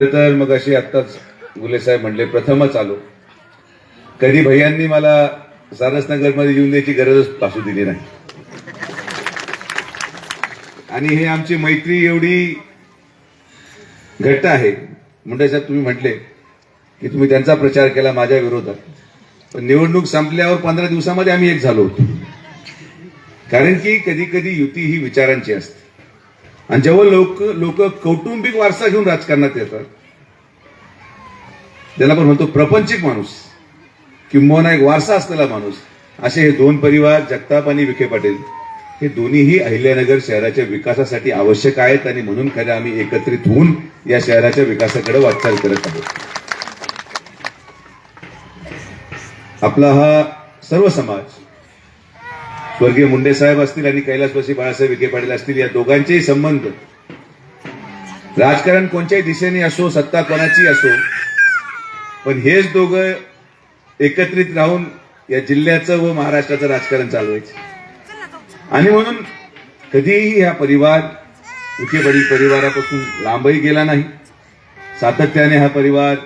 तर मग अशी आत्ताच गुले साहेब म्हणले प्रथमच आलो. कधी भैयांनी मला सारसनगरमध्ये येऊन द्यायची गरजच भासू दिली नाही. आणि हे आमची मैत्री एवढी घट्ट आहे. मुंडे साहेब तुम्ही म्हटले की तुम्ही त्यांचा प्रचार केला माझ्या विरोधात, पण निवडणूक संपल्यावर 15 दिवसामध्ये आम्ही एक झालो होतो. कारण की कधी कधी युती ही विचारांची असते आणि जेव्हा लोक कौटुंबिक वारसा घेऊन राजकारणात येतात, त्याला पण म्हणतो प्रपंचिक माणूस किंबहुना एक वारसा असलेला माणूस, असे हे दोन परिवार जगताप आणि विखे पाटील हे दोन्हीही अहिल्यानगर शहराच्या विकासासाठी आवश्यक आहेत आणि म्हणून खरं आम्ही एकत्रित होऊन या शहराच्या विकासाकडे वाटचाल करत आहोत. आपला हा सर्व समाज स्वर्गीय मुंडे साहेब असतील आणि कैलासवासी बाळासाहेब विखे पाटील असतील, या दोघांचेही संबंध राजकारण कोणत्याही दिशेने असो, सत्ता कोणाची असो, पण हेच दोघं एकत्रित राहून या जिल्ह्याचं व महाराष्ट्राचं राजकारण चालवायचं. आणि म्हणून कधीही हा परिवार विखे पाटील परिवारापासून लांबही गेला नाही. सातत्याने हा परिवार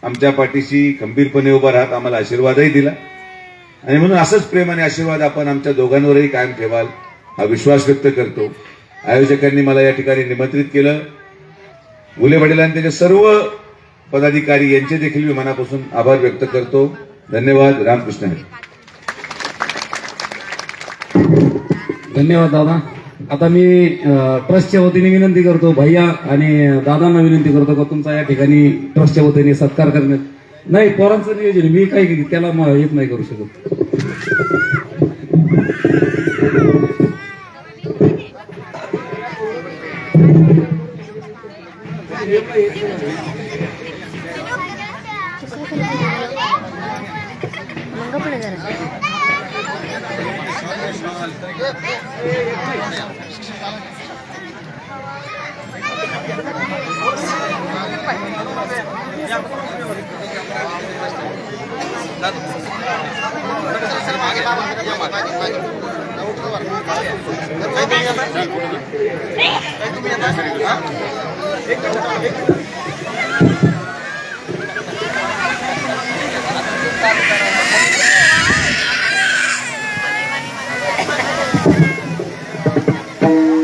आमच्या पाठीशी खंबीरपणे उभा राहत आम्हाला आशीर्वादही दिला. आणि म्हणून असंच प्रेम आणि आशीर्वाद आपण आमच्या दोघांवरही कायम ठेवाल हा विश्वास व्यक्त करतो. आयोजकांनी मला या ठिकाणी निमंत्रित केलं. गुले पाटील आणि त्याचे सर्व पदाधिकारी यांचे देखील मी मनापासून आभार व्यक्त करतो. धन्यवाद. रामकृष्ण हरी. धन्यवाद दादा. आता मी ट्रस्टच्या वतीने विनंती करतो, भैया आणि दादांना विनंती करतो का तुमचा या ठिकाणी ट्रस्टच्या वतीने सत्कार करण्यात. नाही, पोरांचं नियोजन मी काही त्याला येत नाही करू शकत.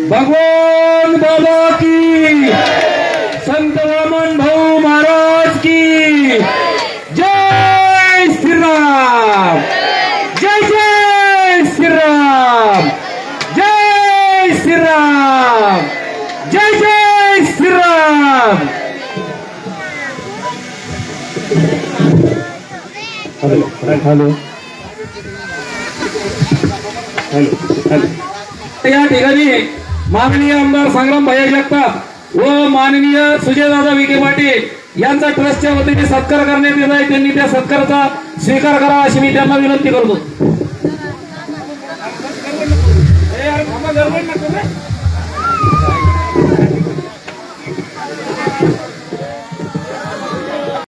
भगवान बाबा की, संत वामन भाऊ महाराज की जय श्रीराम. जय जय श्रीराम. जय श्रीराम. जय जय श्रीराम. Hello hello hello. या ठिकाणी माननीय आमदार संग्राम भैया जगताप व माननीय सुजयदादा विखे पाटील यांचा ट्रस्टच्या वतीने सत्कार करण्यात येत आहे. त्यांनी त्या सत्काराचा स्वीकार करावा अशी मी त्यांना विनंती करतो.